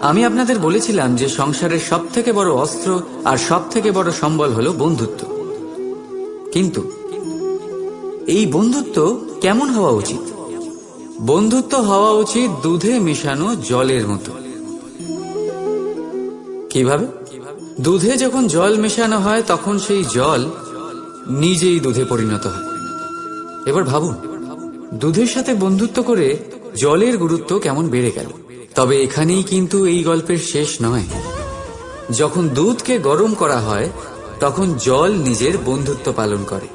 আমি আপনাদের বলেছিলাম যে সংসারের সব থেকে বড় অস্ত্র আর সব থেকে বড় সম্বল হলো বন্ধুত্ব। কিন্তু এই বন্ধুত্ব কেমন হওয়া উচিত? বন্ধুত্ব হওয়া উচিত দুধে মেশানো জলের মতো। কিভাবে? দুধে যখন জল মেশানো হয় তখন সেই জল নিজেই দুধে পরিণত হয়। এবার ভাবুন, দুধের সাথে বন্ধুত্ব করে জলের গুরুত্ব কেমন বেড়ে গেল। তবে এখানেই কিন্তু এই গল্পের শেষ নয়। যখন দুধকে গরম করা হয় তখন জল নিজের বন্ধুত্ব পালন করে।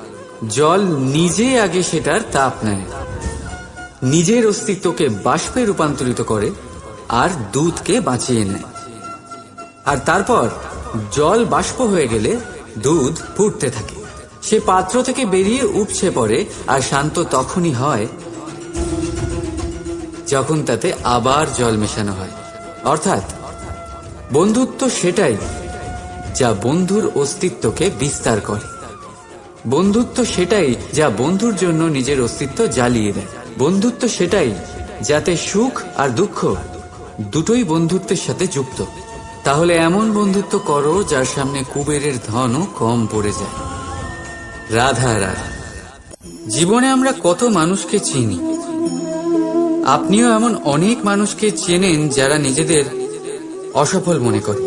জল নিজে আগে সেটার তাপ নেয়, নিজের অস্তিত্বকে বাষ্পে রূপান্তরিত করে আর দুধকে বাঁচিয়ে নেয়। আর তারপর জল বাষ্প হয়ে গেলে দুধ ফুটতে থাকে, সে পাত্র থেকে বেরিয়ে উপচে পড়ে। আর শান্ত তখনই হয় যখন তাতে আবার জল মেশানো হয়। অর্থাৎ বন্ধুত্ব সেটাই যা বন্ধুর অস্তিত্বকে বিস্তার করে। বন্ধুত্ব সেটাই যা বন্ধুর জন্য নিজের অস্তিত্ব জ্বালিয়ে দেয়। বন্ধুত্ব সেটাই যাতে সুখ আর দুঃখ দুটোই বন্ধুত্বের সাথে যুক্ত। তাহলে এমন বন্ধুত্ব করো যার সামনে কুবেরের ধনও কম পড়ে যায়। রাধা রাধা। জীবনে আমরা কত মানুষকে চিনি। আপনিও এমন অনেক মানুষকে চেনেন যারা নিজেদের অসফল মনে করে,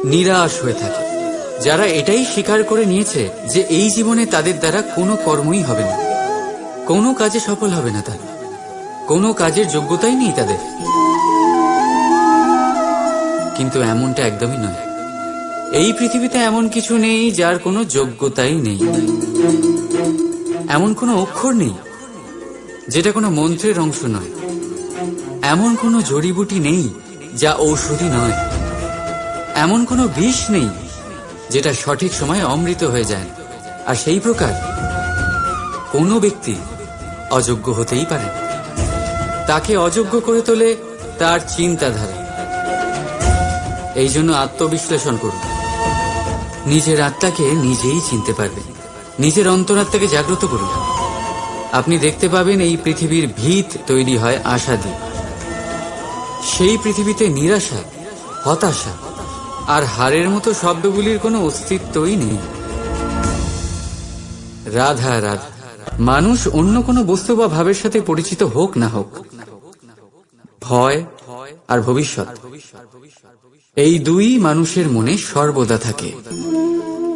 নিরাশ হয়ে থাকে, যারা এটাই স্বীকার করে নিয়েছে যে এই জীবনে তাদের দ্বারা কোনো কর্মই হবে না, কোনো কাজে সফল হবে না, তারা কোনো কাজের যোগ্যতাই নেই তাদের। কিন্তু এমনটা একদমই নয়। এই পৃথিবীতে এমন কিছু নেই যার কোনো যোগ্যতাই নেই। এমন কোনো অক্ষর নেই যেটা কোনো মন্ত্রের অংশ নয়। এমন কোনো জড়িবুটি নেই যা ঔষধি নয়। এমন কোনো বিষ নেই যেটা সঠিক সময়ে অমৃত হয়ে যায়। আর সেই প্রকার কোনো ব্যক্তি অযোগ্য হতেই পারে। তাকে অযোগ্য করে তোলে তার চিন্তাধারা। এই জন্য আত্মবিশ্লেষণ করুন। নিজের আত্মাকে নিজেই চিনতে পারবেন। নিজের অন্তরাত্মাকে জাগ্রত করুন। আপনি দেখতে পাবেন এই পৃথিবীর ভিত তৈরি হয় আশা দিয়ে। সেই পৃথিবীতে নিরাশা, হতাশা আর হারের মতো শব্দগুলির কোনো অস্তিত্বই নেই। রাধা রাধা। মানুষ অন্য কোনো বস্তু বা ভাবের সাথে পরিচিত হোক না হোক, ভয় আর ভবিষ্যৎ, এই দুই মানুষের মনে সর্বদা থাকে।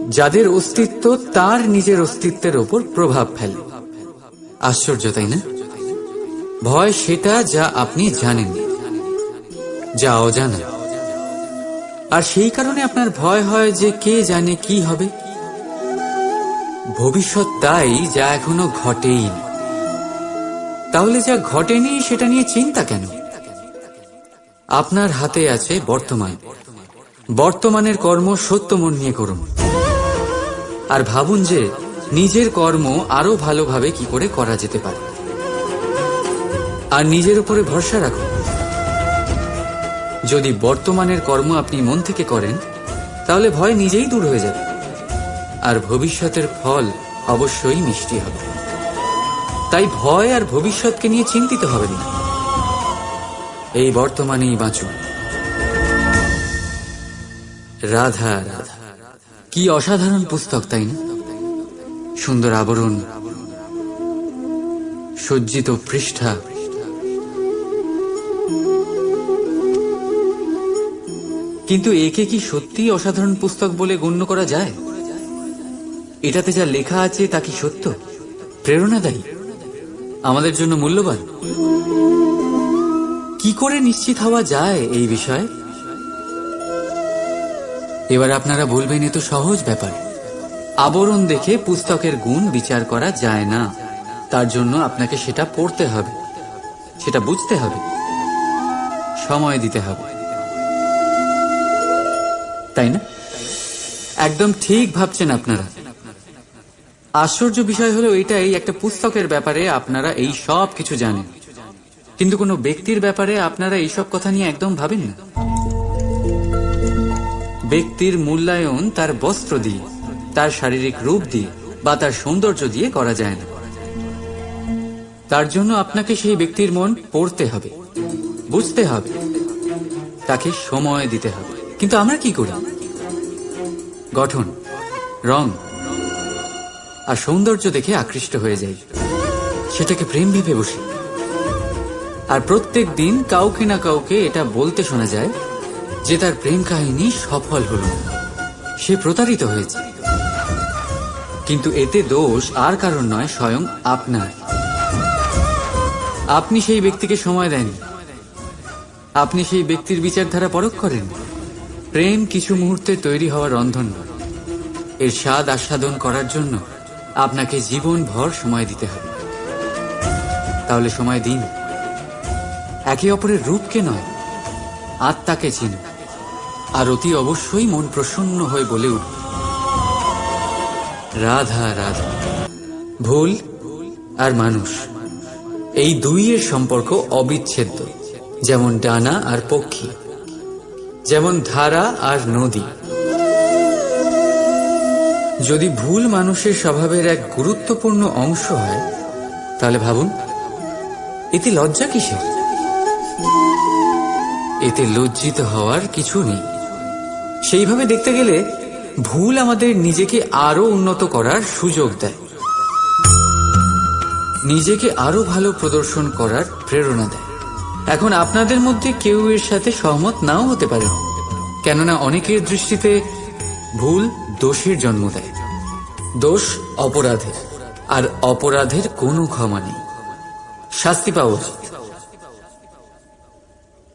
যাদের অস্তিত্ব তার নিজের অস্তিত্বের ওপর প্রভাব ফেলে। আশ্চর্য, তাই না? ভয় সেটা যা আপনি জানেন, যা অজানা। আর সেই কারণে আপনার ভয় হয় যে কে জানে কি হবে। ভবিষ্যৎ তাই যা এখনো ঘটেই। তাহলে যা ঘটেনি সেটা নিয়ে চিন্তা কেন? আপনার হাতে আছে বর্তমান। বর্তমানের কর্ম সত্য মন নিয়ে করুন। আর ভাবুন যে নিজের কর্ম আরো ভালোভাবে কি করে করা যেতে পারে। আর নিজের উপরে ভরসা রাখুন। যদি বর্তমানের কর্ম আপনি মন থেকে করেন তাহলে ভয় নিজেই দূর হয়ে যাবে। আর ভবিষ্যতের ফল অবশ্যই মিষ্টি হবে। তাই ভয় আর ভবিষ্যৎকে নিয়ে চিন্তিত হবেন না। এই বর্তমানেই বাঁচুন। রাধা রাধা। কি অসাধারণ পুস্তক, তাই না? সুন্দর আবরণ, সজ্জিত পৃষ্ঠা। কিন্তু একে কি সত্যিই অসাধারণ পুস্তক বলে গণ্য করা যায়? এটাতে যা লেখা আছে তা কি সত্য, প্রেরণাদায়ী, আমাদের জন্য মূল্যবান? কি করে নিশ্চিত হওয়া যায় এই বিষয়ে? এবার আপনারা বলবেন, এ তো সহজ ব্যাপার। আবরণ দেখে পুস্তকের গুণ বিচার করা যায় না। তার জন্য আপনাকে সেটা পড়তে হবে, সেটা বুঝতে হবে, সময় দিতে হবে, তাই না? একদম ঠিক ভাবছেন আপনারা। আশ্চর্য বিষয় হলো এটাই, একটা পুস্তকের ব্যাপারে আপনারা এই সব কিছু জানেন, কিন্তু কোনো ব্যক্তির ব্যাপারে আপনারা এইসব কথা নিয়ে একদম ভাবেন না। ব্যক্তির মূল্যায়ন তার বস্ত্র দিয়ে, তার শারীরিক রূপ দিয়ে বা তার সৌন্দর্য দিয়ে করা যায় না। তার জন্য আপনাকে সেই ব্যক্তির মন পড়তে হবে, বুঝতে হবে, তাকে সময় দিতে হবে। কিন্তু আমরা কি করি? গঠন, রং আর সৌন্দর্য দেখে আকৃষ্ট হয়ে যাই, সেটাকে প্রেম ভেবে বসি। আর প্রত্যেক দিন কাউকে না কাউকে এটা বলতে শোনা যায় যে তার প্রেম কাহিনী সফল হল, সে প্রতারিত হয়েছে। কিন্তু এতে দোষ আর কারণ নয়, স্বয়ং আপনার। আপনি সেই ব্যক্তিকে সময় দেন, আপনি সেই ব্যক্তির বিচারধারা পরখ করেন। প্রেম কিছু মুহূর্তে তৈরি হওয়ার রন্ধন নয়, এর স্বাদ আস্বাদন করার জন্য আপনাকে জীবনভর সময় দিতে হবে। তাহলে সময় দিন, একে অপরের রূপকে নয়, আত্মাকে চিনুন। আর অতি অবশ্যই মন প্রসন্ন হয়ে বলে উঠবে, রাধা রাধা। ভুল আর মানুষ, এই দুইয়ের সম্পর্ক অবিচ্ছেদ্য। যেমন ডানা আর পক্ষী, যেমন ধারা আর নদী। যদি ভুল মানুষের স্বভাবের এক গুরুত্বপূর্ণ অংশ হয়, তাহলে ভাবুন, এতে লজ্জা কিসের? এতে লজ্জিত হওয়ার কিছু নেই। সেইভাবে দেখতে গেলে ভুল আমাদের নিজেকে আরো উন্নত করার সুযোগ দেয়, নিজেকে আরো ভালো প্রদর্শন করার প্রেরণা দেয়। এখন আপনাদের মধ্যে কেউ এর সাথে সহমত নাও হতে পারে, কেননা অনেকের দৃষ্টিতে ভুল দোষের জন্ম দেয়, দোষ অপরাধের, আর অপরাধের কোনো ক্ষমা নেই, শাস্তি পাওয়া উচিত।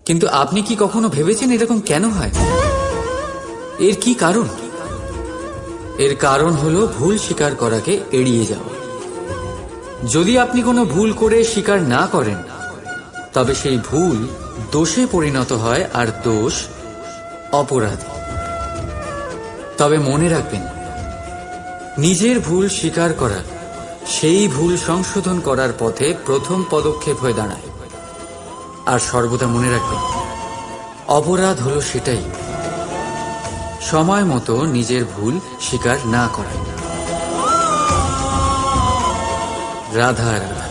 কিন্তু আপনি কি কখনো ভেবেছেন এরকম কেন হয়? এর কি কারণ? এর কারণ হলো ভুল স্বীকার করাকে এড়িয়ে যাওয়া। যদি আপনি কোনো ভুল করে স্বীকার না করেন, তবে সেই ভুল দোষে পরিণত হয়, আর দোষ অপরাধ। তবে মনে রাখবেন, নিজের ভুল স্বীকার করা সেই ভুল সংশোধন করার পথে প্রথম পদক্ষেপ হয়ে দাঁড়ায়। আর সর্বদা মনে রাখবেন, অপরাধ হলো সেটাই সময় মতো নিজের ভুল স্বীকার না করা। রাধা রাধা।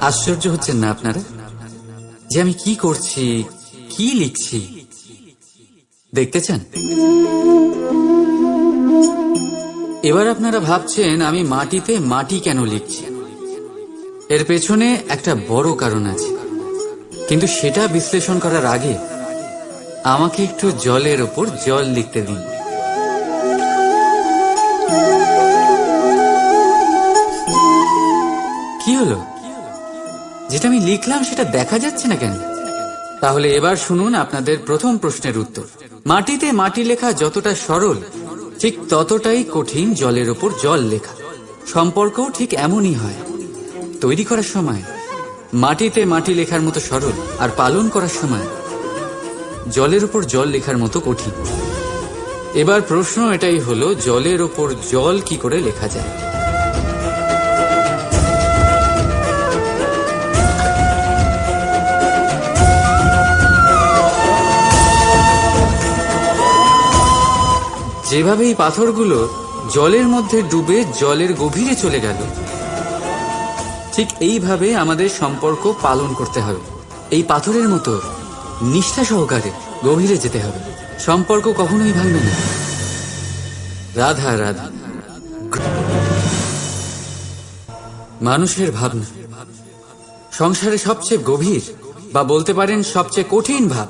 আশ্চর্য হচ্ছেন না আপনারা যে আমি কি করছি, কি লিখছি? দেখতে চান? এবার আপনারা ভাবছেন আমি মাটিতে মাটি কেন লিখছি। এর পেছনে একটা বড় কারণ আছে, কিন্তু সেটা বিশ্লেষণ করার আগে আমাকে একটু জলের ওপর জল লিখতে দিন। কি হলো? যেটা আমি লিখলাম সেটা দেখা যাচ্ছে না কেন? তাহলে এবার শুনুন আপনাদের প্রথম প্রশ্নের উত্তর। মাটিতে মাটি লেখা যতটা সরল, ঠিক ততটাই কঠিন জলের ওপর জল লেখা। সম্পর্কও ঠিক এমনই হয়। তৈরি করার সময় মাটিতে মাটি লেখার মতো সরল, আর পালন করার সময় জলের ওপর জল লেখার মতো কঠিন। এবার প্রশ্ন এটাই হলো, জলের ওপর জল কি করে লেখা যায়? যেভাবে এই পাথরগুলো জলের মধ্যে ডুবে জলের গভীরে চলে গেল, ঠিক এইভাবে আমাদের সম্পর্ক পালন করতে হবে। এই পাথরের মতো নিষ্ঠা সহকারে গভীরে যেতে হবে। সম্পর্ক কখনোই ভাঙবে না। রাধা রাধা। মানুষের ভাবনা সংসারে সবচেয়ে গভীর, বা বলতে পারেন সবচেয়ে কঠিন ভাব।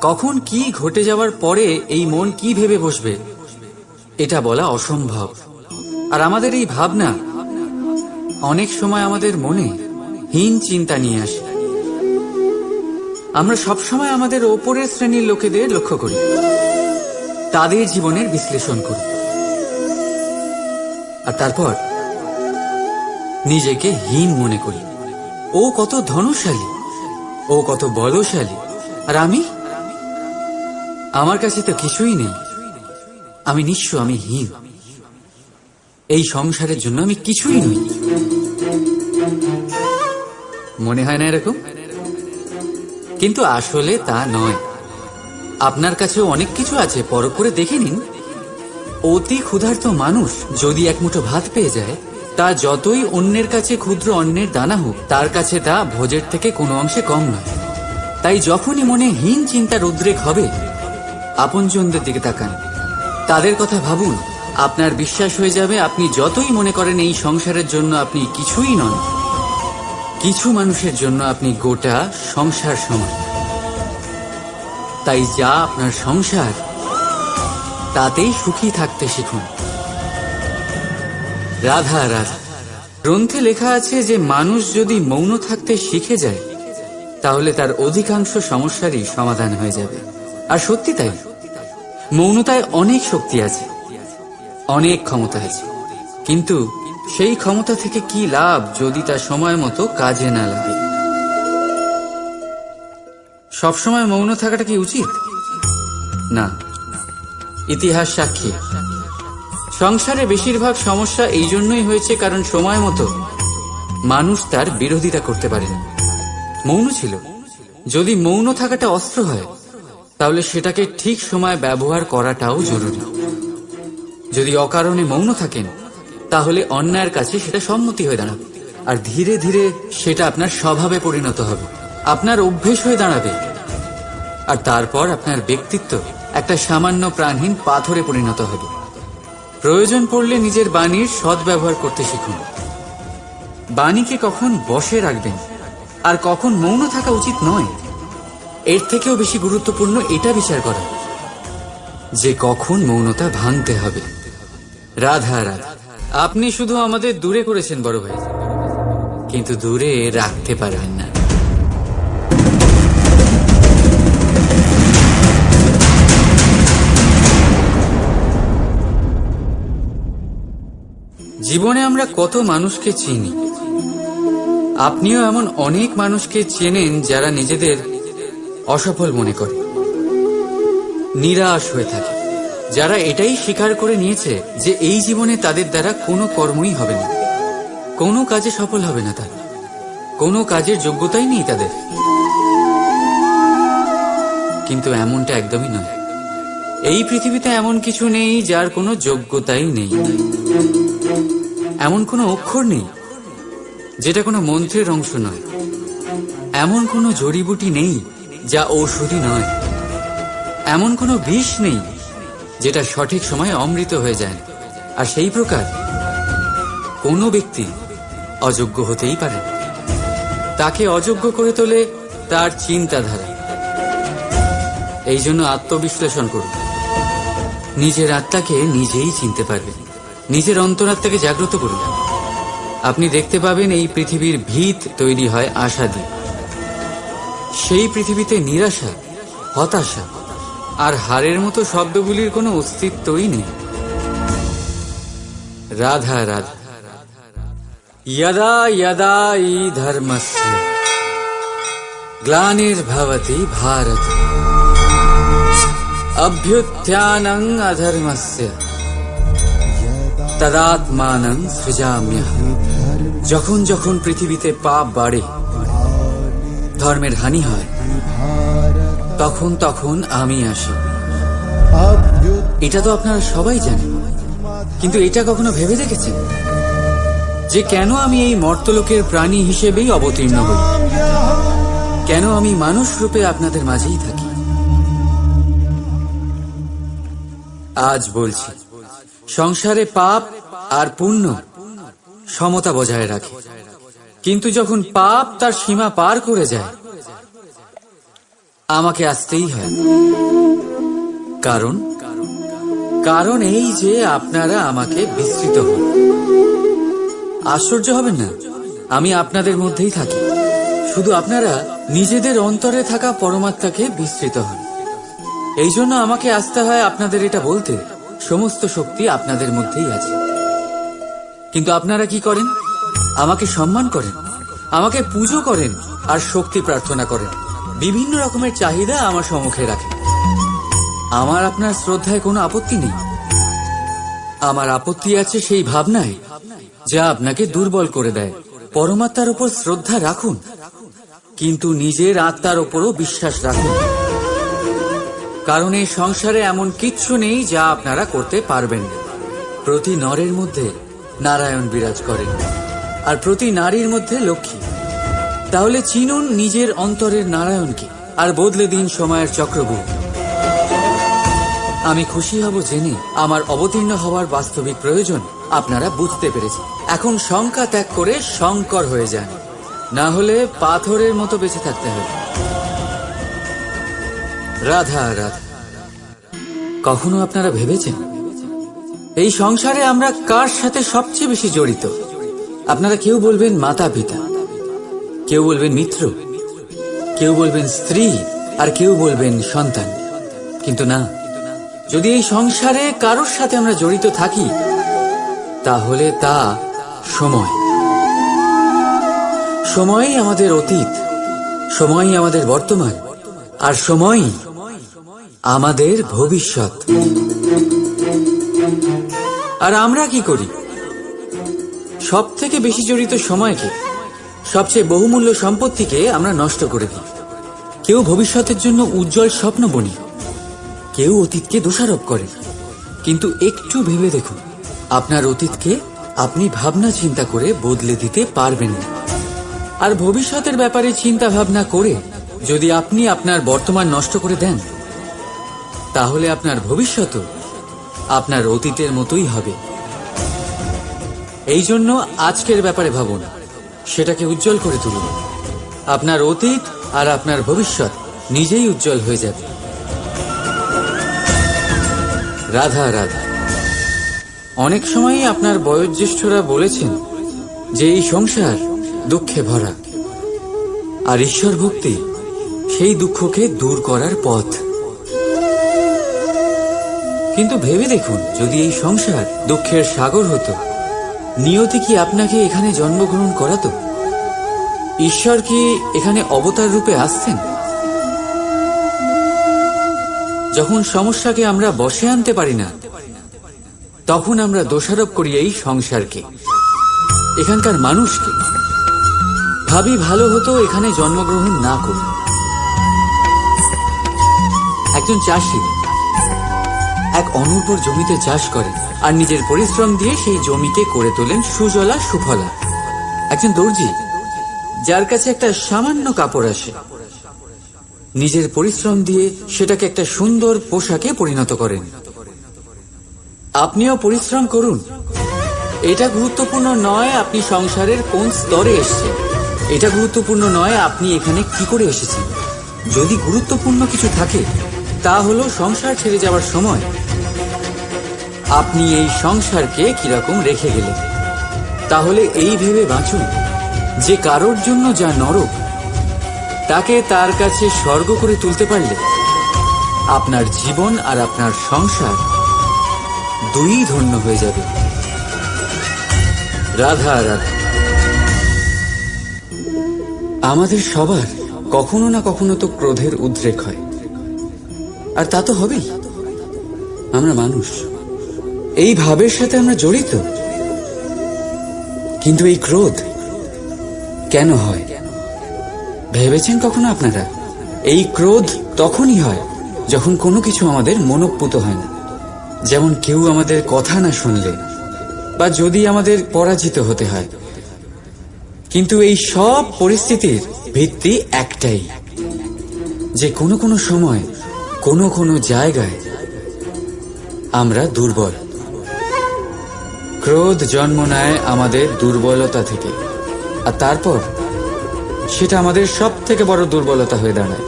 কখন কি ঘটে যাওয়ার পরে এই মন কি ভেবে বসবে, এটা বলা অসম্ভব। আর আমাদের এই ভাবনা অনেক সময় আমাদের মনে হীন চিন্তা নিয়ে আসে। আমরা সবসময় আমাদের ওপরের শ্রেণীর লোকেদের লক্ষ্য করি, তাদের জীবনের বিশ্লেষণ করি, আর তারপর নিজেকে হীন মনে করি। ও কত ধনশালী, ও কত বলশালী, আর আমার কাছে তো কিছুই নেই। আমি নিঃস্ব, আমি হীন। এই সংসারের জন্য আমি কিছুই নই। মনে হয় না এরকম? কিন্তু আসলে তা নয়। আপনার কাছেও অনেক কিছু আছে, পরখ করে দেখে নিন। অতি ক্ষুধার্ত মানুষ যদি এক মুঠো ভাত পেয়ে যায়, তা যতই অন্যের কাছে ক্ষুদ্র অন্নের দানা হোক, তার কাছে তা ভোজের থেকে কোনো অংশে কম নয়। তাই যখনই মনে হীন চিন্তার উদ্রেক হবে, আপনজনদের দিকে তাকান, তাদের কথা ভাবুন। আপনার বিশ্বাস হয়ে যাবে, আপনি যতই মনে করেন এই সংসারের জন্য আপনি কিছুই নন, কিছু মানুষের জন্য আপনি গোটা সংসার সমান। তাই যা আপনার সংসার, তাতেই সুখী থাকতে শিখুন। রাধা রাধা। গ্রন্থে লেখা আছে যে মানুষ যদি মৌন থাকতে শিখে যায়, তাহলে তার অধিকাংশ সমস্যারই সমাধান হয়ে যাবে। আর সত্যি তাই, মৌনতায় অনেক শক্তি আছে, অনেক ক্ষমতা আছে, কিন্তু সেই ক্ষমতা থেকে কি লাভ যদি তা সময় মতো কাজে না লাগে? সবসময় মৌন থাকাটা কি উচিত? না। ইতিহাস সাক্ষী, সংসারে বেশিরভাগ সমস্যা এই জন্যই হয়েছে কারণ সময় মতো মানুষ তার বিরোধিতা করতে পারেনি, মৌন ছিল। যদি মৌন থাকাটা অস্ত্র হয়, তাহলে সেটাকে ঠিক সময় ব্যবহার করাটাও জরুরি। যদি অকারণে মৌন থাকেন, তাহলে অন্যায়ের কাছে সেটা সম্মতি হয়ে দাঁড়াবে, আর ধীরে ধীরে সেটা আপনার স্বভাবে পরিণত হবে, আপনার অভ্যেস হয়ে দাঁড়াবে, আর তারপর আপনার ব্যক্তিত্ব একটা সামান্য প্রাণহীন পাথরে পরিণত হবে। প্রয়োজন পড়লে নিজের বাণীর সদ্ব্যবহার করতে শিখুন। বাণীকে কখন বশে রাখবেন আর কখন মৌন থাকা উচিত নয়, এর থেকেও বেশি গুরুত্বপূর্ণ এটা বিচার করা যে কখন মৌনতা ভাঙতে হবে। রাধা রাধা। আপনি শুধু আমাদের দূরে করেছেন বড় ভাই, কিন্তু দূরে রাখতে পারবেন না। জীবনে আমরা কত মানুষকে চিনি, আপনিও এমন অনেক মানুষকে চেনেন যারা নিজেদের অসফল মনে করে, নিরাশ হয়ে থাকে, যারা এটাই স্বীকার করে নিয়েছে যে এই জীবনে তাদের দ্বারা কোনো কর্মই হবে না, কোনো কাজে সফল হবে না, তারা কোনো কাজের যোগ্যতাই নেই তাদের। কিন্তু এমনটা একদমই নয়। এই পৃথিবীতে এমন কিছু নেই যার কোনো যোগ্যতাই নেই, এমন কোনো অক্ষর নেই যেটা কোনো মন্ত্রের অংশ নয়, এমন কোনো জড়িবুটি নেই যা ঔষধি নয়, এমন কোনো বিষ নেই যেটা সঠিক সময়ে অমৃত হয়ে যায়। আর সেই প্রকার কোনো ব্যক্তি অযোগ্য হতেই পারে, তাকে অযোগ্য করে তোলে তার চিন্তাধারা। এই জন্য আত্মবিশ্লেষণ করুন, নিজের আত্মাকে নিজেই চিনতে পারবেন, নিজের অন্তরাত্মাকে জাগ্রত করুন। আপনি দেখতে পাবেন এই পৃথিবীর ভিত তৈরি হয় আশা দিয়ে। সেই পৃথিবীতে নিরাশা, হতাশা আর হারের মতো শব্দগুলির কোনো অস্তিত্বই নেই। রাধা রাধা। यदा यदा हि धर्मस्य ग्लानिर्भवति भारत अभ्युत्थानं अधर्मस्य तदात्मानं सृजाम्यहम्। যখন যখন পৃথিবীতে পাপ বাড়ে, ধর্মের হানি হয়, তখন তখন আমি আসি। এটা তো আপনারা সবাই জানেন, কিন্তু এটা কখনো ভেবে দেখেছেন যে কেন আমি এই মর্তলোকের প্রাণী হিসেবেই অবতীর্ণ হই? কেন আমি মানুষ রূপে আপনাদের মাঝেই থাকি? আজ বলছি, সংসারে পাপ আর পুণ্য সমতা বজায় রাখে, কিন্তু যখন পাপ তার সীমা পার করে যায়, আমাকে আসতেই হয়। কারণ এই যে আপনারা আমাকে বিস্তৃত হন। আশ্চর্য হবেন না, আমি আপনাদের মধ্যেই থাকি, শুধু আপনারা নিজেদের অন্তরে থাকা পরমাত্মাকে বিস্তৃত হন। এই জন্য আমাকে আসতে হয় আপনাদের এটা বলতে, সমস্ত শক্তি আপনাদের মধ্যেই আছে। কিন্তু আপনারা কি করেন? আমাকে সম্মান করেন, আমাকে পুজো করেন আর শক্তি প্রার্থনা করেন, বিভিন্ন রকমের চাহিদা আমার সম্মুখে রাখেন। আমার আপনার শ্রদ্ধায় কোনো আপত্তি নেই, আমার আপত্তি আছে সেই ভাবনায় যা আপনাকে দুর্বল করে দেয়। পরমাত্মার উপর শ্রদ্ধা রাখুন, কিন্তু নিজের আত্মার উপরও বিশ্বাস রাখুন, কারণ এই সংসারে এমন কিচ্ছু নেই যা আপনারা করতে পারবেন না। প্রতি নরের মধ্যে নারায়ণ বিরাজ করেন, আর প্রতি নারীর মধ্যে লক্ষ্মী। তাহলে চিনুন নিজের অন্তরের নারায়ণকে, আর বদলে দিন সময়ের চক্রব্যূহ। আমি খুশি হব জেনে আমার অবতীর্ণ হওয়ার বাস্তবিক প্রয়োজন আপনারা বুঝতে পেরেছেন। এখন শঙ্কা ত্যাগ করে শঙ্কর হয়ে যান, না হলে পাথরের মতো বেঁচে থাকতে হবে। রাধা রাধা। কখনো আপনারা ভেবেছেন এই সংসারে আমরা কার সাথে সবচেয়ে বেশি জড়িত? আপনারা কেউ বলবেন মাতা পিতা, কেউ বলবেন মিত্র, কেউ বলবেন স্ত্রী, আর কেউ বলবেন সন্তান। কিন্তু না, যদি এই সংসারে কারোর সাথে আমরা জড়িত থাকি, তাহলে তা সময়। সময়ই আমাদের অতীত, সময়ই আমাদের বর্তমান, আর সময়ই আমাদের ভবিষ্যৎ। আর আমরা কি করি? সব থেকে বেশি জড়িত সময়কে, সবচেয়ে বহুমূল্য সম্পত্তিকে আমরা নষ্ট করে দিই। কেউ ভবিষ্যতের জন্য উজ্জ্বল স্বপ্ন বুনি, কেউ অতীতকে দোষারোপ করে। কিন্তু একটু ভেবে দেখুন, আপনার অতীতকে আপনি ভাবনা চিন্তা করে বদলে দিতে পারবেন না। আর ভবিষ্যতের ব্যাপারে চিন্তা ভাবনা করে যদি আপনি আপনার বর্তমান নষ্ট করে দেন, তাহলে আপনার ভবিষ্যৎও আপনার অতীতের মতোই হবে। এই জন্য আজকের ব্যাপারে ভাবুন, সেটাকে উজ্জ্বল করে তুলুন। আপনার অতীত আর আপনার ভবিষ্যৎ নিজেই উজ্জ্বল হয়ে যাবে। রাধা রাধা। অনেক সময়ই আপনার বয়োজ্যেষ্ঠরা বলেছেন যে এই সংসার দুঃখে ভরা, আর ঈশ্বর ভক্তি সেই দুঃখকে দূর করার পথ। কিন্তু ভেবে দেখুন, যদি এই সংসার দুঃখের সাগর হতো, নিয়তি কি আপনাকে এখানে জন্মগ্রহণ করাতো? ঈশ্বর কি এখানে অবতার রূপে আসছেন? যখন সমস্যাকে আমরা বশে আনতে পারি না, তখন আমরা দোষারোপ করি এই সংসারকে, এখানকার মানুষকে। ভাবি ভালো হতো এখানে জন্মগ্রহণ না করি। একজন চাষি এক অনুর্বর জমিতে চাষ করেন, আর নিজের পরিশ্রম দিয়ে সেই জমিকে করে তোলেন সুজলা সুফলা। একজন দর্জি, যার কাছে একটা সামান্য কাপড় আসে, নিজের পরিশ্রম দিয়ে সেটাকে একটা সুন্দর পোশাকে পরিণত করেন। আপনিও পরিশ্রম করুন। এটা গুরুত্বপূর্ণ নয় আপনি সংসারের কোন স্তরে এসেছেন, এটা গুরুত্বপূর্ণ নয় আপনি এখানে কি করে এসেছেন। যদি গুরুত্বপূর্ণ কিছু থাকে, তা হলো সংসার ছেড়ে যাওয়ার সময় আপনি এই সংসারকে কিরকম রেখে গেলেন। তাহলে এই ভেবে বাঁচুন যে কারোর জন্য যা নরক, তাকে তার কাছে স্বর্গ করে তুলতে পারলে আপনার জীবন আর আপনার সংসার দুই ধন্য হয়ে যাবে। রাধা রাধা। আমাদের সবার কখনো না কখনো তো ক্রোধের উদ্রেক হয়, আর তা তো হবেই। আমরা মানুষ, এই ভাবের সাথে আমরা জড়িত। কিন্তু এই ক্রোধ কেন হয় ভেবেছেন কখনো আপনারা? এই ক্রোধ তখনই হয় যখন কোনো কিছু আমাদের মনোপুত হয় না। যেমন কেউ আমাদের কথা না শুনলে, বা যদি আমাদের পরাজিত হতে হয়। কিন্তু এই সব পরিস্থিতির ভিত্তি একটাই, যে কোনো কোনো সময় কোনো কোনো জায়গায় আমরা দুর্বল। ক্রোধ জন্ম নেয় আমাদের দুর্বলতা থেকে, আর তারপর সেটা আমাদের সব থেকে বড় দুর্বলতা হয়ে দাঁড়ায়।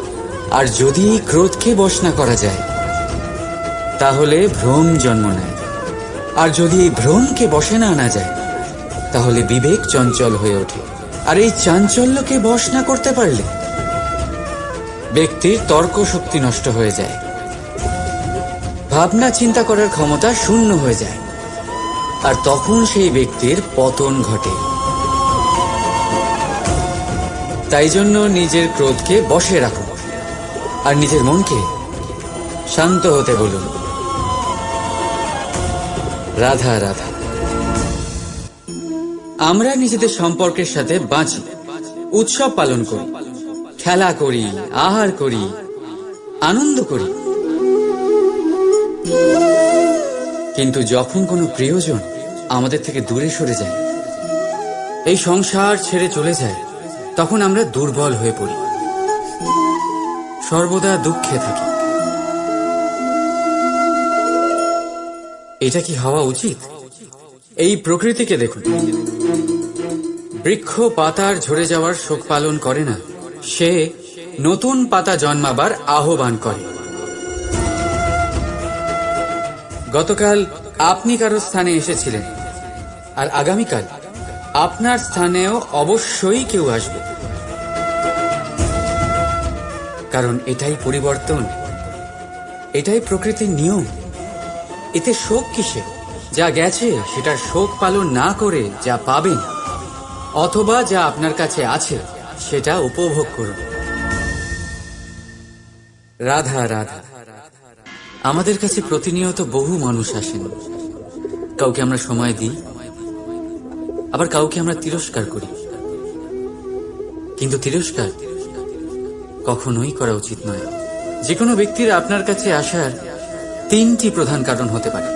আর যদি এই ক্রোধকে বশ না করা যায়, তাহলে ভ্রম জন্ম নেয়। আর যদি এই ভ্রমকে বশে না আনা যায়, তাহলে বিবেক চঞ্চল হয়ে ওঠে। আর এই চাঞ্চল্যকে বশ না করতে পারলে ব্যক্তির তর্ক শক্তি নষ্ট হয়ে যায়, ভাবনা চিন্তা করার ক্ষমতা শূন্য হয়ে যায়, আর তখন সেই ব্যক্তির পতন ঘটে। তাই জন্য নিজের ক্রোধকে বশে রাখুন, আর নিজের মনকে শান্ত হতে বলুন। রাধা রাধা। আমরা নিজেদের সম্পর্কের সাথে বাঁচি, উৎসব পালন করি, খেলা করি, আহার করি, আনন্দ করি। কিন্তু যখন কোনো প্রিয়জন আমাদের থেকে দূরে সরে যায়, এই সংসার ছেড়ে চলে যায়, তখন আমরা দুর্বল হয়ে পড়ি, সর্বদা দুঃখে থাকি। এটা কি হওয়া উচিত? এই প্রকৃতিকে দেখুন, বৃক্ষ পাতার ঝরে যাওয়ার শোক পালন করে না, সে নতুন পাতা জন্মাবার আহ্বান করে। গতকাল আপনি কারো স্থানে এসেছিলেন, আর আগামীকাল আপনার স্থানেও অবশ্যই কেউ আসবে, কারণ এটাই পরিবর্তন, এটাই প্রকৃতির নিয়ম। এতে শোক কিসে? যা গেছে সেটার শোক পালন না করে যা পাবেন অথবা যা আপনার কাছে আছে সেটা উপভোগ করুন। রাধা রাধা। আমাদের কাছে প্রতিনিয়ত বহু মানুষ আসেন, কাউকে আমরা সময় দিই, আবার কাউকে আমরা তিরস্কার করি, কিন্তু তিরস্কার কখনোই করা উচিত নয়। যে কোনো ব্যক্তির আপনার কাছে আসার তিনটি প্রধান কারণ হতে পারে: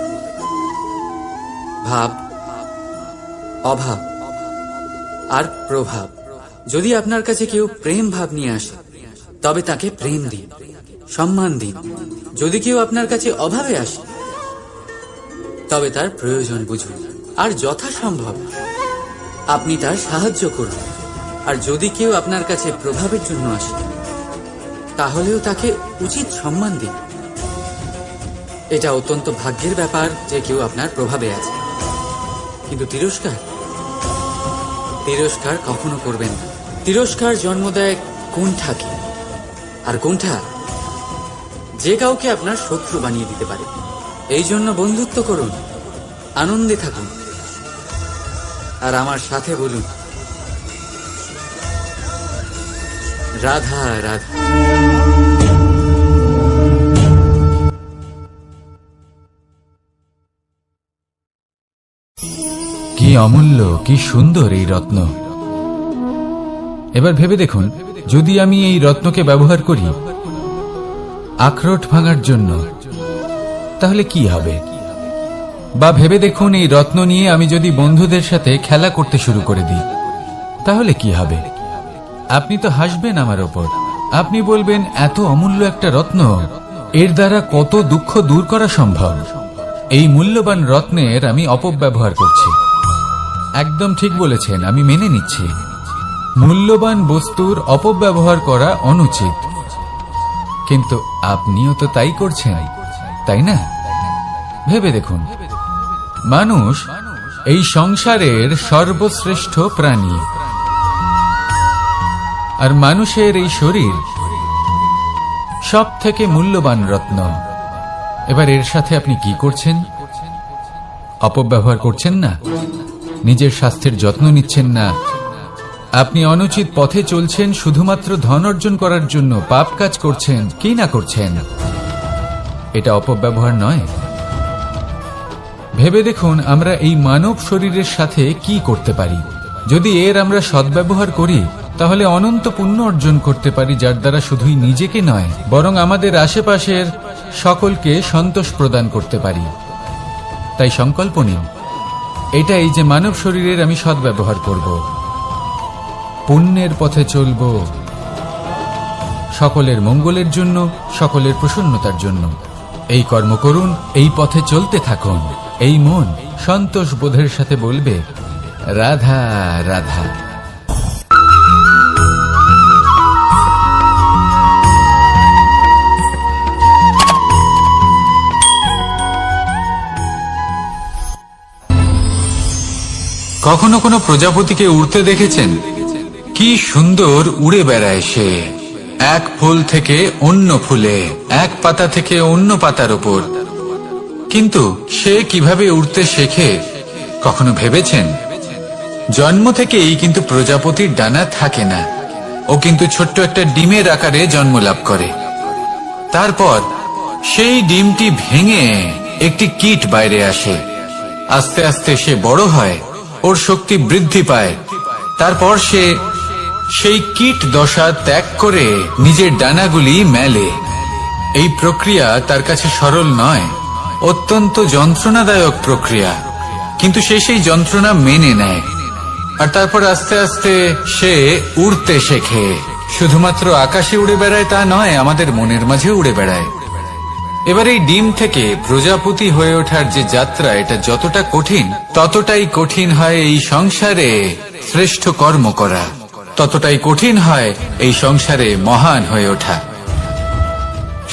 ভাব, অভাব আর প্রভাব। যদি আপনার কাছে কেউ প্রেম ভাব নিয়ে আসে তবে তাকে প্রেম দিন, সম্মান দিন। যদি কেউ আপনার কাছে অভাবে আসে তবে তার প্রয়োজন বুঝুন, আর যথাসম্ভব আপনি তার সাহায্য করুন। আর যদি কেউ আপনার কাছে প্রভাবের জন্য আসে তাহলেও তাকে উচিত সম্মান দিন। এটা অত্যন্ত ভাগ্যের ব্যাপার যে কেউ আপনার প্রভাবে আছে। কিন্তু তিরস্কার কখনো করবেন না। তিরস্কার জন্ম দেয় কুণ্ঠাকে, আর কুণ্ঠা যে কাউকে আপনার শত্রু বানিয়ে দিতে পারে। এই জন্য বন্ধুত্ব করুন, আনন্দে থাকুন, আর আমার সাথে বলুন রাধা রাধা। কি অমূল্য, কি সুন্দর এই রত্ন। এবার ভেবে দেখুন, যদি আমি এই রত্নকে ব্যবহার করি আখরোট ভাঙার জন্য, তাহলে কি হবে? বা ভেবে দেখুন, এই রত্ন নিয়ে আমি যদি বন্ধুদের সাথে খেলা করতে শুরু করে দিই, তাহলে কি হবে? আপনি তো হাসবেন আমার ওপর। আপনি বলবেন, এত অমূল্য একটা রত্ন, এর দ্বারা কত দুঃখ দূর করা সম্ভব। এই মূল্যবান রত্নের আমি অপব্যবহার করছি। একদম ঠিক বলেছেন, আমি মেনে নিচ্ছি। মূল্যবান বস্তুর অপব্যবহার করা অনুচিত, কিন্তু আপনিও তো তাই করছেন, তাই না? ভেবে দেখুন, মানুষ এই সংসারের সর্বশ্রেষ্ঠ প্রাণী, আর মানুষের এই শরীর সব থেকে মূল্যবান রত্ন। এবার এর সাথে আপনি কি করছেন? অপব্যবহার করছেন না, নিজের স্বাস্থ্যের যত্ন নিচ্ছেন না, আপনি অনুচিত পথে চলছেন শুধুমাত্র ধন অর্জন করার জন্য, পাপ কাজ করছেন। কি না করছেন? এটা অপব্যবহার নয়? ভেবে দেখুন, আমরা এই মানব শরীরের সাথে কি করতে পারি। যদি এর আমরা সদ্ব্যবহার করি তাহলে অনন্ত পুণ্য অর্জন করতে পারি, যার দ্বারা শুধুই নিজেকে নয় বরং আমাদের আশেপাশের সকলকে সন্তোষ প্রদান করতে পারি। তাই সংকল্প নিন, এটাই যে মানব শরীরের আমি সদ্ব্যবহার করব, পুণ্যের পথে চলব, সকলের মঙ্গলের জন্য, সকলের প্রসন্নতার জন্য। এই কর্ম করুন, এই পথে চলতে থাকুন। এই মন সন্তোষ বোধের সাথে বলবে রাধা রাধা। কখনো কোনো প্রজাপতিকে উড়তে দেখেছেন? কি সুন্দর উড়ে বেড়ায় সে, এক ফুল থেকে অন্য ফুলে, এক পাতা থেকে অন্য পাতার উপর। কিন্তু সে কিভাবে উড়তে শেখে কখনো ভেবেছেন? জন্ম থেকেই কিন্তু প্রজাপতির ডানা থাকে না, ও কিন্তু ছোট্ট একটা ডিমের আকারে জন্ম লাভ করে। তারপর সেই ডিমটি ভেঙে একটি কীট বাইরে আসে। আস্তে আস্তে সে বড় হয়, ওর শক্তি বৃদ্ধি পায়। তারপর সে সেই কীট দশা ত্যাগ করে নিজের ডানাগুলি মেলে। এই প্রক্রিয়া তার কাছে সরল নয়, অত্যন্ত যন্ত্রণাদায়ক প্রক্রিয়া। কিন্তু সে সেই যন্ত্রণা মেনে নেয়, আর তারপর আস্তে আস্তে সে উড়তে শেখে। শুধুমাত্র আকাশে উড়ে বেড়ায় তা নয়, আমাদের মনের মাঝে উড়ে বেড়ায়। এবার এই ডিম থেকে প্রজাপতি হয়ে ওঠার যে যাত্রা, এটা যতটা কঠিন, ততটাই কঠিন হয় এই সংসারে শ্রেষ্ঠ কর্ম করা, ততটাই কঠিন হয় এই সংসারে মহান হয়ে ওঠা।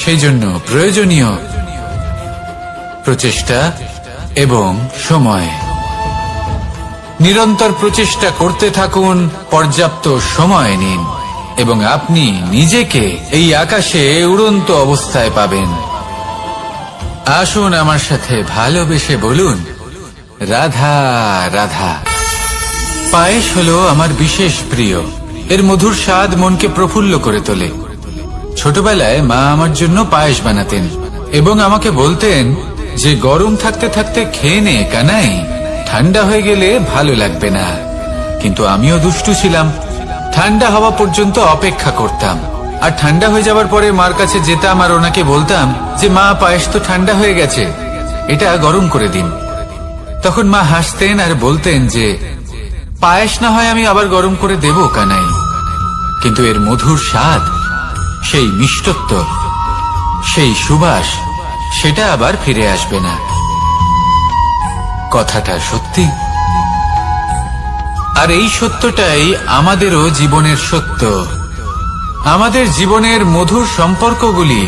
সেই জন্য প্রয়োজনীয় প্রচেষ্টা এবং সময়। নিরন্তর প্রচেষ্টা করতে থাকুন, পর্যাপ্ত সময় নিন, এবং আপনি নিজেকে এই আকাশে উড়ন্ত অবস্থায় পাবেন। আসুন আমার সাথে ভালোবেসে বলুন, রাধা রাধা। পায়েস হলো আমার বিশেষ প্রিয়। এর মধুর স্বাদ মনকে প্রফুল্ল করে তোলে। ছোটবেলায় মা আমার জন্য পায়েস বানাতেন এবং আমাকে বলতেন যে গরম থাকতে থাকতে খেয়ে নে কানাই, ঠান্ডা হয়ে গেলে ভালো লাগবে না। কিন্তু আমিও দুষ্টু ছিলাম, ঠান্ডা হওয়া পর্যন্ত অপেক্ষা করতাম, আর ঠান্ডা হয়ে যাওয়ার পরে মার কাছে যেতাম আর ওনাকে বলতাম যে মা, পায়েস তো ঠান্ডা হয়ে গেছে, এটা গরম করে দিন। তখন মা হাসতেন আর বলতেন যে পায়েস না হয় আমি আবার গরম করে দেব কানাই, কিন্তু এর মধুর স্বাদ, সেই মিষ্টত্ব, সেই সুবাস, সেটা আবার ফিরে আসবে না। কথাটা সত্যি, আর এই সত্যটাই আমাদেরও জীবনের সত্য। আমাদের জীবনের মধুর সম্পর্কগুলি,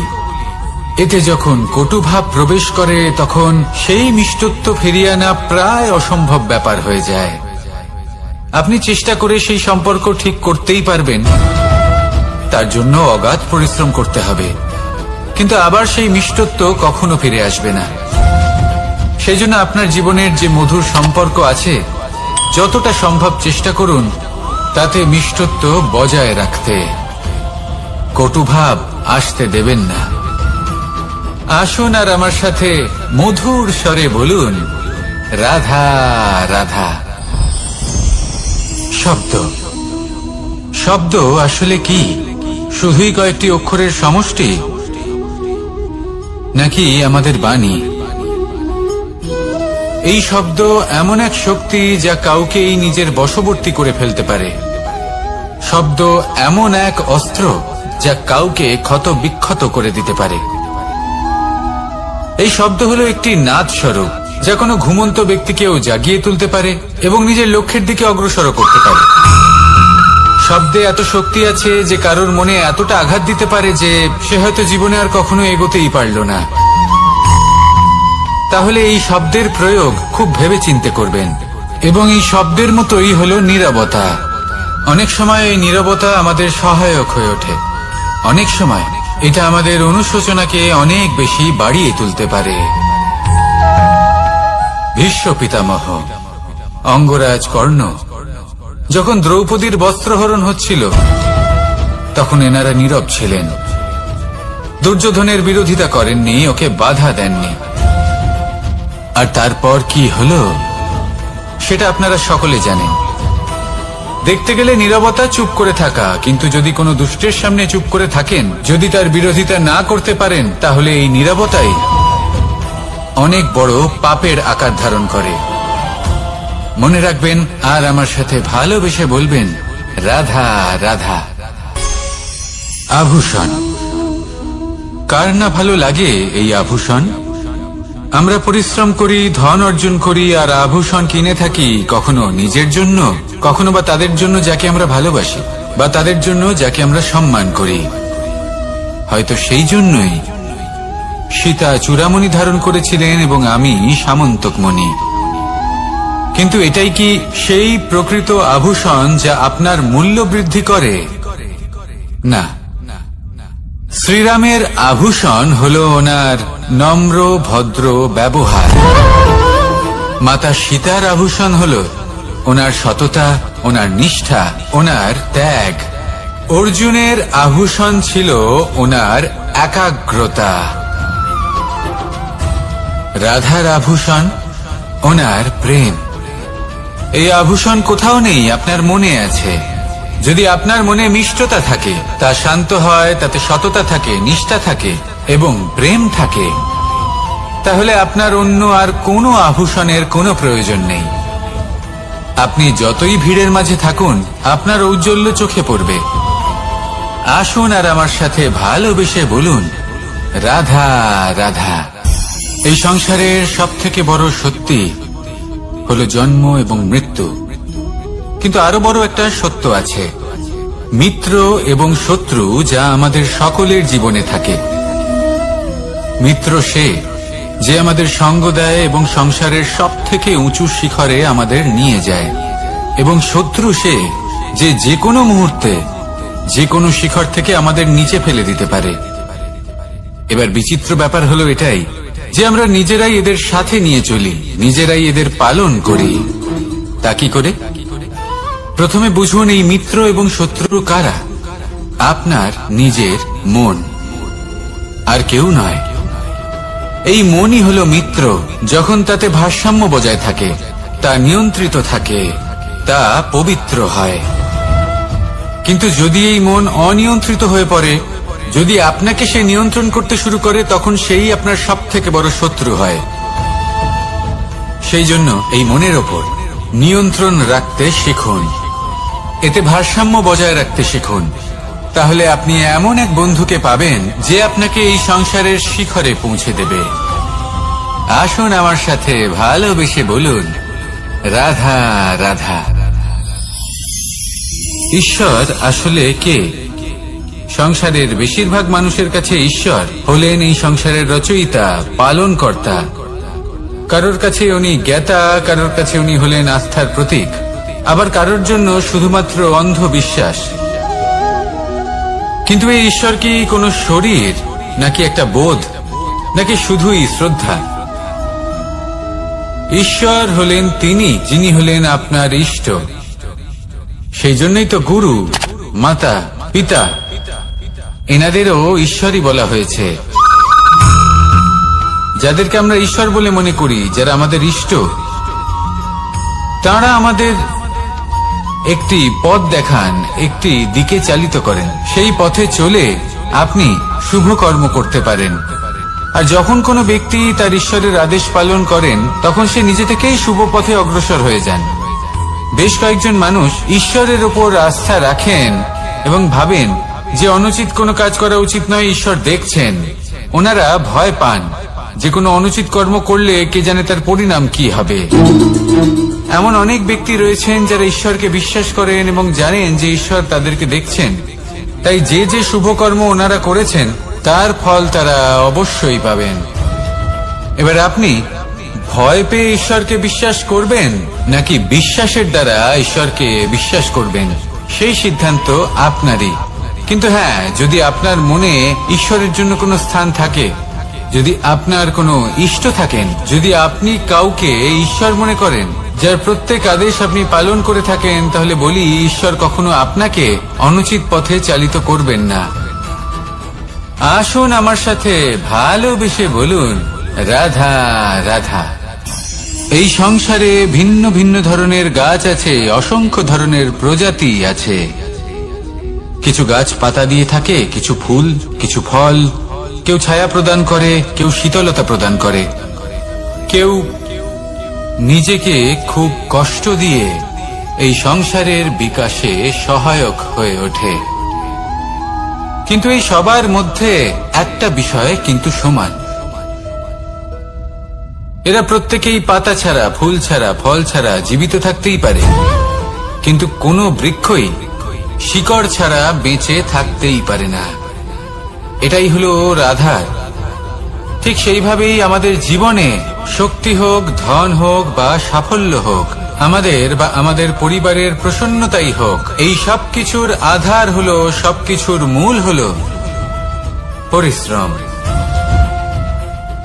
এতে যখন কটুভাব প্রবেশ করে তখন সেই মিষ্টত্ব ফিরিয়ে আনা প্রায় অসম্ভব ব্যাপার হয়ে যায়। আপনি চেষ্টা করে সেই সম্পর্ক ঠিক করতেই পারবেন, তার জন্য অগাধ পরিশ্রম করতে হবে, কিন্তু আবার সেই মিষ্টত্ব কখনো ফিরে আসবে না। সেই জন্য আপনার জীবনের যে মধুর সম্পর্ক আছে, যতটা সম্ভব চেষ্টা করুন তাতে মিষ্টত্ব বজায় রাখতে। কটুভাব আসতে দেবেন না। আসুন আর আমার সাথে মধুর স্বরে বলুন, রাধা রাধা। শব্দ, শব্দ আসলে কি? শুধুই কয়েকটি অক্ষরের সমষ্টি, নাকি আমাদের বাণী? এই শব্দ এমন এক শক্তি যা কাউকেই নিজের বশবর্তী করে ফেলতে পারে। শব্দ এমন এক অস্ত্র যা কাউকে ক্ষত বিক্ষত করে দিতে পারে। এই শব্দ হলো একটি নাদ স্বরূপ, যা কোনো ঘুমন্ত ব্যক্তিকেও জাগিয়ে তুলতে পারে এবং নিজের লক্ষ্যের দিকে অগ্রসর করতে পারে। শব্দে এত শক্তি আছে যে কারোর মনে এতটা আঘাত দিতে পারে যে সে হয়তো জীবনে আর কখনো এগোতেই পারল না। তাহলে এই শব্দের প্রয়োগ খুব ভেবে চিন্তে করবেন। এবং এই শব্দের মতোই হলো নীরবতা। অনেক সময় এই নীরবতা আমাদের সহায়ক হয়ে ওঠে, অনেক সময় এটা আমাদের অনুশোচনাকে অনেক বেশি বাড়িয়ে তুলতে পারে। ভীষ্ম পিতামহ, অঙ্গরাজ কর্ণ, যখন দ্রৌপদীর বস্ত্রহরণ হচ্ছিল তখন এনারা নীরব ছিলেন। দুর্যোধনের বিরোধিতা করেননি, ওকে বাধা দেননি। আর তারপর কি হলো সেটা আপনারা সকলে জানেন। দেখতে গেলে নীরবতা চুপ করে থাকা, কিন্তু যদি কোনো দুষ্টের সামনে চুপ করে থাকেন, যদি তার বিরোধিতা না করতে পারেন, তাহলে এই নীরবতাই অনেক বড় পাপের আকার ধারণ করে। মনে রাখবেন আর আমার সাথে ভালোবেসে বলবেন, রাধা রাধা। আভূষণ, কার না ভালো লাগে এই আভূষণ? আমরা পরিশ্রম করি, ধন অর্জন করি, আর আভূষণ কিনে থাকি, কখনো নিজের জন্য, কখনো বা তাদের জন্য যাকে আমরা ভালোবাসি, বা তাদের জন্য যাকে আমরা সম্মান করি। হয়তো সেই জন্যই সীতা চূড়ামণি ধারণ করেছিলেন এবং আমি সামন্তকমণি। কিন্তু এটাই কি সেই প্রকৃত আভূষণ যা আপনার মূল্য বৃদ্ধি করে? না। শ্রীরামের আভূষণ হলো ওনার নম্র ভদ্র ব্যবহার। মাতা সীতার আভূষণ হলো ওনার সততা, ওনার নিষ্ঠা, ওনার ত্যাগ। অর্জুনের আভূষণ ছিল ওনার একাগ্রতা। রাধার আভূষণ ওনার প্রেম। এই আভূষণ কোথাও নেই, আপনার মনে আছে। যদি আপনার মনে মিষ্টতা থাকে, তা শান্ত হয়, তাতে সততা থাকে, নিষ্ঠা থাকে এবং প্রেম থাকে, তাহলে আপনার অন্য আর কোনো আভূষণের কোনো প্রয়োজন নেই। আপনি যতই ভিড়ের মাঝে থাকুন, আপনার ঔজ্জ্বল্য চোখে পড়বে। আসুন আর আমার সাথে ভালোবেসে বলুন, রাধা রাধা। এই সংসারের সব থেকে বড় সত্যি হলো জন্ম এবং মৃত্যু, কিন্তু আরো বড় একটা সত্য আছে, মিত্র এবং শত্রু, যা আমাদের সকলের জীবনে থাকে। মিত্র সে যে আমাদের সঙ্গ দেয় এবং সংসারের সব থেকে উঁচু শিখরে আমাদের নিয়ে যায়, এবং শত্রু সে যে যে কোনো মুহূর্তে যে কোনো শিখর থেকে আমাদের নিচে ফেলে দিতে পারে। এবার বিচিত্র ব্যাপার হলো এটাই যে আমরা নিজেরাই এদের সাথে নিয়ে চলি, নিজেরাই এদের পালন করি। তা কি করে? প্রথমে বুঝুন, এই মিত্র এবং শত্রু কারা? আপনার নিজের মন, আর কেউ নয়। এই মনই হলো মিত্র যখন তাতে ভারসাম্য বজায় থাকে, তা নিয়ন্ত্রিত থাকে, তা পবিত্র হয়। কিন্তু যদি এই মন অনিয়ন্ত্রিত হয়ে পড়ে, যদি আপনাকে সে নিয়ন্ত্রণ করতে শুরু করে, তখন সেই আপনার সব থেকে বড় শত্রু হয়। সেই জন্য এই মনের ওপর নিয়ন্ত্রণ রাখতে শিখুন, এতে ভারসাম্য বজায় রাখতে শিখুন। তাহলে আপনি এমন এক বন্ধুকে পাবেন যে আপনাকে এই সংসারের শিখরে পৌঁছে দেবে। আসুন আমার সাথে ভালোবেসে বলুন, রাধা রাধা। ঈশ্বর আসলে কে? সংসারের বেশিরভাগ মানুষের কাছে ঈশ্বর হলেন এই সংসারের রচয়িতা, পালনকর্তা। কারোর কাছে উনি জ্ঞাতা, কারোর কাছে উনি হলেন আস্থার প্রতীক, আবার কারোর জন্য শুধুমাত্র অন্ধ বিশ্বাস। কিন্তু এই ঈশ্বর কি কোনো শরীর, নাকি একটা বোধ, নাকি শুধুই শ্রদ্ধা? ঈশ্বর হলেন তিনি যিনি হলেন আপনার ইষ্ট। সেই জন্যই তো গুরু, মাতা, পিতা এনাদেরও ঈশ্বরই বলা হয়েছে। যাদেরকে আমরা ঈশ্বর বলে মনে করি, যারা আমাদের ইষ্ট, তারা আমাদের একটি পথ দেখান, একটি দিকে চালিত করেন। সেই পথে চলে আপনি শুভ কর্ম করতে পারেন। আর যখন কোনো ব্যক্তি তার ঈশ্বরের আদেশ পালন করেন, তখন সে নিজে থেকেই শুভ পথে অগ্রসর হয়ে যান। বেশ কয়েকজন মানুষ ঈশ্বরের ওপর আস্থা রাখেন এবং ভাবেন যে অনুচিত কোনো কাজ করা উচিত নয়, ঈশ্বর দেখছেন। ওনারা ভয় পান যে কোনো অনুচিত কর্ম করলে কে জানে তার পরিণাম কি হবে। এমন অনেক ব্যক্তি রয়েছেন যারা ঈশ্বরকে বিশ্বাস করেন এবং জানেন যে ঈশ্বর তাদেরকে দেখছেন, তাই যে যে শুভ কর্ম ওনারা করেছেন তার ফল তারা অবশ্যই পাবেন। এবার আপনি ভয় পেয়ে ঈশ্বরকে বিশ্বাস করবেন, নাকি বিশ্বাসের দ্বারা ঈশ্বরকে বিশ্বাস করবেন, সেই সিদ্ধান্ত আপনারই। কিন্তু হ্যাঁ, যদি আপনার মনে ঈশ্বরের জন্য কোনো স্থান থাকে, যদি আপনার কোনো ইষ্ট থাকেন, যদি আপনি কাউকে ঈশ্বর মনে করেন, যার প্রত্যেক আদেশ আপনি পালন করে থাকেন, তাহলে বলি, ঈশ্বর কখনো আপনাকে অনুচিত পথে চালিত করবেন না। আসুন আমার সাথে ভালোবেসে বলুন, রাধা রাধা। এই সংসারে ভিন্ন ভিন্ন ধরনের গাছ আছে, অসংখ্য ধরনের প্রজাতি আছে। কিছু গাছ পাতা দিয়ে থাকে, কিছু ফুল, কিছু ফল। কেউ ছায়া প্রদান করে, কেউ শীতলতা প্রদান করে, কেউ নিজেকে খুব কষ্ট দিয়ে এই সংসারের বিকাশে সহায়ক হয়ে ওঠে। কিন্তু এই সবার মধ্যে একটা বিষয় কিন্তু সমান, এরা প্রত্যেকেই পাতা ছাড়া, ফুল ছাড়া, ফল ছাড়া জীবিত থাকতেই পারে, কিন্তু কোনো বৃক্ষই শিকড় ছাড়া বেঁচে থাকতেই পারে না। এটাই হলো রাধার। ঠিক সেইভাবেই আমাদের জীবনে শক্তি হোক, ধন হোক বা সাফল্য হোক, আমাদের বা আমাদের পরিবারের প্রসন্নতাই হোক, এই সব কিছুর আধার হলো, সবকিছুর মূল হলো পরিশ্রম।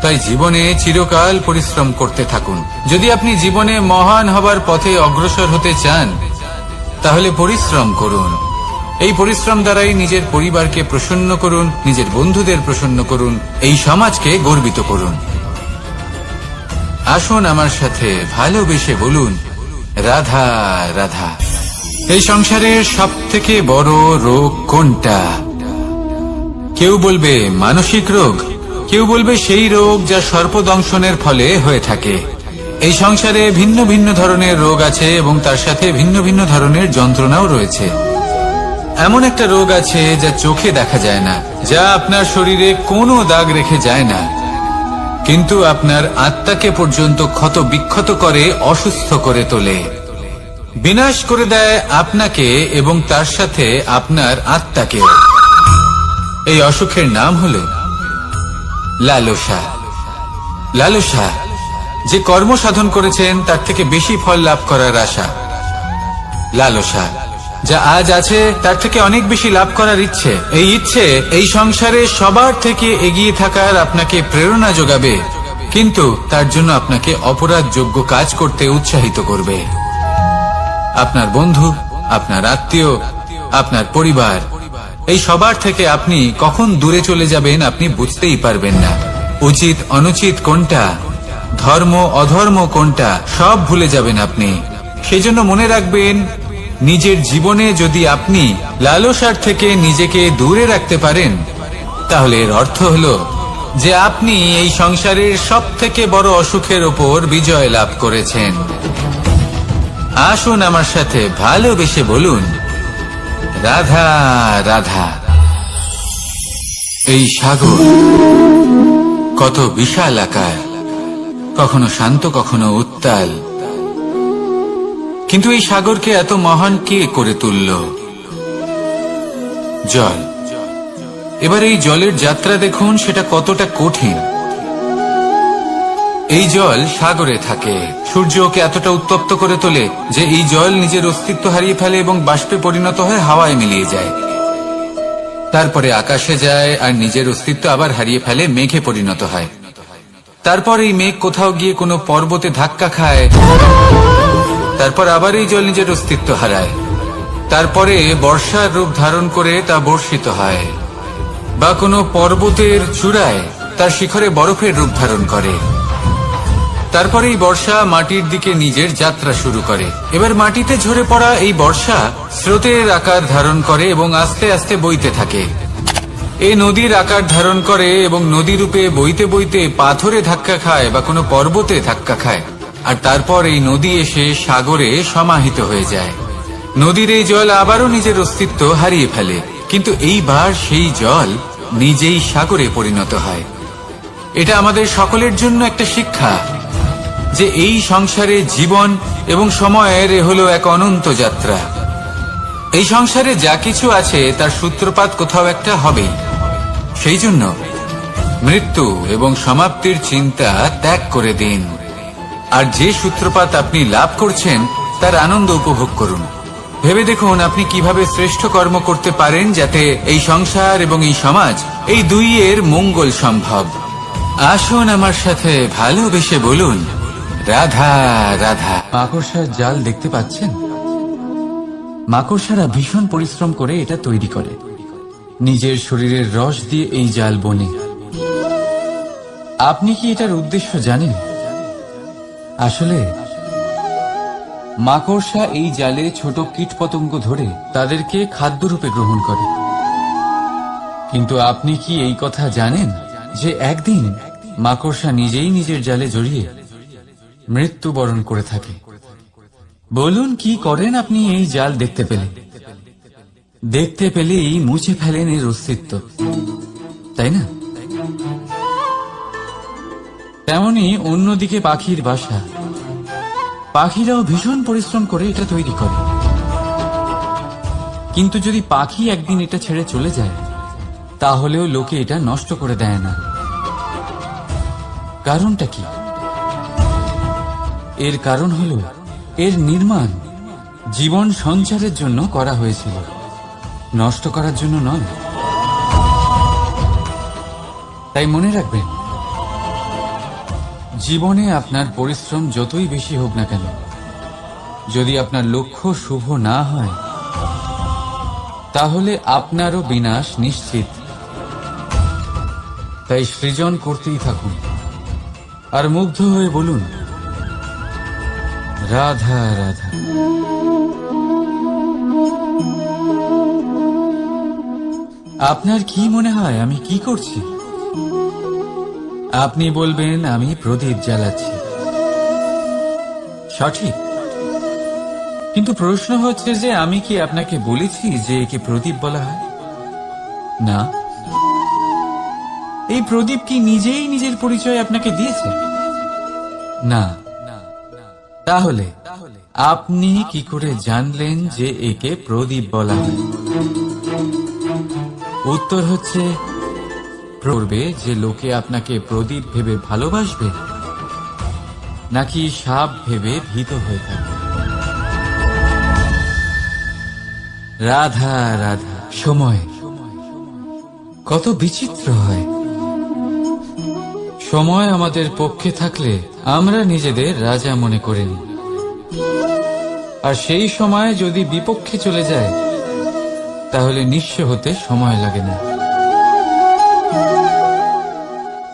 তাই জীবনে চিরকাল পরিশ্রম করতে থাকুন। যদি আপনি জীবনে মহান হবার পথে অগ্রসর হতে চান, তাহলে পরিশ্রম করুন। এই পরিশ্রম দ্বারাই নিজের পরিবারকে প্রসন্ন করুন, নিজের বন্ধুদের প্রসন্ন করুন, এই সমাজকে গর্বিত করুন। আসুন আমার সাথে ভালোবেসে বলুন, রাধা রাধা। এই সংসারের সব থেকে বড় রোগ কোনটা? কেউ বলবে মানসিক রোগ, কেউ বলবে সেই রোগ যা সর্পদংশনের ফলে হয়ে থাকে। এই সংসারে ভিন্ন ভিন্ন ধরনের রোগ আছে এবং তার সাথে ভিন্ন ভিন্ন ধরনের যন্ত্রণাও রয়েছে। এমন একটা রোগ আছে যা চোখে দেখা যায় না, যা আপনার শরীরে কোনো দাগ রেখে যায় না, কিন্তু আপনার আত্মাকে পর্যন্ত ক্ষত বিক্ষত করে, অসুস্থ করে তোলে, বিনাশ করে দেয় আপনাকে এবং তার সাথে আপনার আত্মাকে। এই অসুখের নাম হলো লালসা। লালসা, যে কর্ম সাধন করেছেন তার থেকে বেশি ফল লাভ করার আশা। লালসা, যা আজ আছে তার থেকে অনেক বেশি লাভ করার ইচ্ছে। এই ইচ্ছে এই সংসারে সবার থেকে এগিয়ে থাকার আপনাকে প্রেরণা যোগাবে, কিন্তু তার জন্য আপনাকে অপরাধযোগ্য কাজ করতে উৎসাহিত করবে। আপনার বন্ধু, আপনার আত্মীয়, আপনার পরিবার, এই সবার থেকে আপনি কখন দূরে চলে যাবেন আপনি বুঝতেই পারবেন না। উচিত অনুচিত কোনটা, ধর্ম অধর্ম কোনটা, সব ভুলে যাবেন আপনি। সেই জন্য মনে রাখবেন, নিজের জীবনে যদি আপনি লালসার থেকে নিজেকে দূরে রাখতে পারেন, তাহলে এর অর্থ হলো যে আপনি এই সংসারের সব থেকে বড় অসুখের ওপর বিজয় লাভ করেছেন। আসুন আমার সাথে ভালোবেসে বলুন, রাধা রাধা। এই সাগর কত বিশাল আকার, কখনো শান্ত কখনো উত্তাল, কিন্তু এই সাগরকে এত মহান কে করে তুলল? জল। এবার এই জলের যাত্রা দেখুন, সেটা কতটা কঠিন। এই জল সাগরে থাকে, সূর্য ওকে এতটা উত্তপ্ত করে তোলে যে এই জল নিজের অস্তিত্ব হারিয়ে ফেলে এবং বাষ্পে পরিণত হয়ে হাওয়ায় মিলিয়ে যায়। তারপরে আকাশে যায় আর নিজের অস্তিত্ব আবার হারিয়ে ফেলে, মেঘে পরিণত হয়। তারপর এই মেঘ কোথাও গিয়ে কোনো পর্বতে ধাক্কা খায়, তারপর আবার এই জল নিজের অস্তিত্ব হারায়। তারপরে বর্ষার রূপ ধারণ করে তা বর্ষিত হয়, বা কোনো পর্বতের চূড়ায় তার শিখরে বরফের রূপ ধারণ করে। তারপরে এই বর্ষা মাটির দিকে নিজের যাত্রা শুরু করে। এবার মাটিতে ঝরে পড়া এই বর্ষা স্রোতের আকার ধারণ করে এবং আস্তে আস্তে বইতে থাকে। এই নদীর আকার ধারণ করে এবং নদী রূপে বইতে বইতে পাথরে ধাক্কা খায় বা কোনো পর্বতে ধাক্কা খায়, আর তারপর এই নদী এসে সাগরে সমাহিত হয়ে যায়। নদীর এই জল আবারও নিজের অস্তিত্ব হারিয়ে ফেলে, কিন্তু এইবার সেই জল নিজেই সাগরে পরিণত হয়। এটা আমাদের সকলের জন্য একটা শিক্ষা যে এই সংসারে জীবন এবং সময়ের হলো এক অনন্ত যাত্রা। এই সংসারে যা কিছু আছে তার সূত্রপাত কোথাও একটা হবেই। সেই জন্য মৃত্যু এবং সমাপ্তির চিন্তা ত্যাগ করে দিন, আর যে সূত্রপাত আপনি লাভ করছেন তার আনন্দ উপভোগ করুন। ভেবে দেখুন আপনি কিভাবে শ্রেষ্ঠ কর্ম করতে পারেন যাতে এই সংসার এবং এই সমাজ, এই দুইয়ের মঙ্গল সম্ভব। আসুন আমার সাথে ভালোবেসে বলুন, রাধা রাধা। মাকড়সার জাল দেখতে পাচ্ছেন? মাকড়সারা ভীষণ পরিশ্রম করে এটা তৈরি করে, নিজের শরীরের রস দিয়ে এই জাল বোনে। আপনি কি এটার উদ্দেশ্য জানেন? আসলে মাকড়সা এই জালে ছোট কীটপতঙ্গ ধরে তাদেরকে খাদ্যরূপে গ্রহণ করে। কিন্তু আপনি কি এই কথা জানেন যে একদিন মাকড়সা নিজেই নিজের জালে জড়িয়ে মৃত্যুবরণ করে থাকে? বলুন, কি করেন আপনি এই জাল দেখতে পেলে? দেখতে পেলেই মুছে ফেলেন এর অস্তিত্ব, তাই না? তেমনি অন্যদিকে পাখির বাসা, পাখিরাও ভীষণ পরিশ্রম করে এটা তৈরি করে। কিন্তু যদি পাখি একদিন এটা ছেড়ে চলে যায়, তাহলেও লোকে এটা নষ্ট করে দেয় না। কারণটা কি? এর কারণ হলো এর নির্মাণ জীবন সঞ্চারের জন্য করা হয়েছিল, নষ্ট করার জন্য নয়। তাই মনে রাখবেন, জীবনে আপনার পরিশ্রম যতই বেশি হোক না কেন, যদি আপনার লক্ষ্য শুভ না হয়, তাহলে আপনারও বিনাশ নিশ্চিত। তাই সৃজন করতেই থাকুন আর মুগ্ধ হয়ে বলুন, রাধা রাধা। আপনার কি মনে হয় আমি কি করছি? আপনি বলবেন আমি প্রদীপ জ্বালাচ্ছি, সঠিক। কিন্তু প্রশ্ন হচ্ছে যে আমি কি আপনাকে বলেছি যে একে প্রদীপ বলা হয়? না। এই প্রদীপ কি নিজেই নিজের পরিচয় আপনাকে দিয়েছে? না। তাহলে আপনি কি করে জানলেন যে একে প্রদীপ বলা হয়? উত্তর হচ্ছে, পড়বে যে লোকে আপনাকে প্রদীপ ভেবে ভালোবাসবে নাকি সাপ ভেবে ভীত হয়ে থাকবে। রাধা রাধা। সময় কত বিচিত্র হয়। সময় আমাদের পক্ষে থাকলে আমরা নিজেদের রাজা মনে করে নিই, আর সেই সময় যদি বিপক্ষে চলে যায় তাহলে নিঃস্ব হতে সময় লাগে না।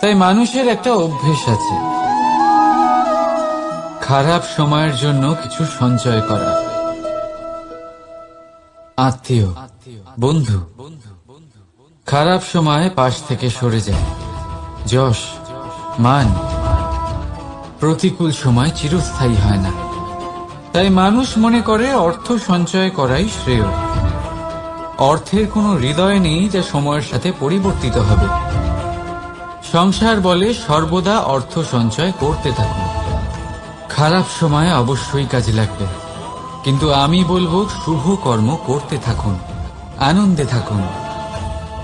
তাই মানুষের একটা অভ্যেস আছে, খারাপ সময়ের জন্য কিছু সঞ্চয় করা। আত্মীয়, বন্ধু খারাপ সময়ে পাশ থেকে সরে যায়। যশ, মান প্রতিকূল সময় চিরস্থায়ী হয় না। তাই মানুষ মনে করে অর্থ সঞ্চয় করাই শ্রেয়। অর্থের কোনো হৃদয় নেই যা সময়ের সাথে পরিবর্তিত হবে। সংসার বলে সর্বদা অর্থ সঞ্চয় করতে থাকুন। খারাপ সময় অবশ্যই কাজে লাগবে, কিন্তু আমি বলবো শুভ কর্ম করতে থাকুন, আনন্দে থাকুন,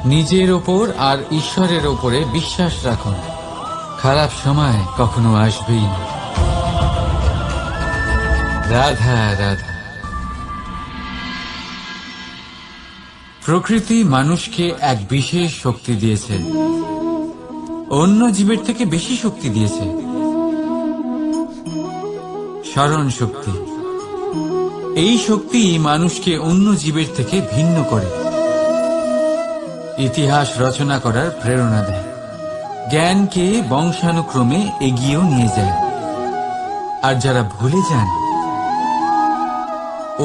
নিজের ওপর আর ঈশ্বরের ওপরে বিশ্বাস রাখুন। খারাপ সময় কখনো আসবেই না। রাধা রাধা। প্রকৃতি মানুষকে এক বিশেষ শক্তি দিয়েছে, অন্য জীবের থেকে বেশি শক্তি দিয়েছে। স্মরণ শক্তি। এই শক্তি মানুষকে অন্য জীবের থেকে ভিন্ন করে, ইতিহাস রচনা করার প্রেরণা দেয়, জ্ঞানকে বংশানুক্রমে এগিয়েও নিয়ে যায়। আর যারা ভুলে যান,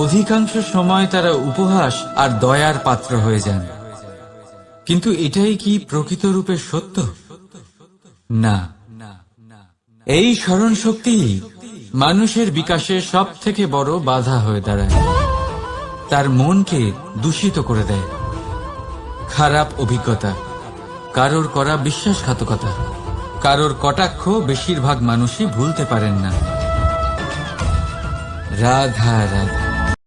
অধিকাংশ সময় তারা উপহাস আর দয়ার পাত্র হয়ে যান। কিন্তু এটাই কি প্রকৃত রূপে সত্য? না। এই স্মরণ শক্তি মানুষের বিকাশের সব থেকে বড় বাধা হয়ে দাঁড়ায়। তার মনকে দূষিত করে দেয়। খারাপ অভিজ্ঞতা, কারোর করা বিশ্বাসঘাতকতা, কারোর কটাক্ষ বেশিরভাগ মানুষই ভুলতে পারেন না। রাধা রাধা।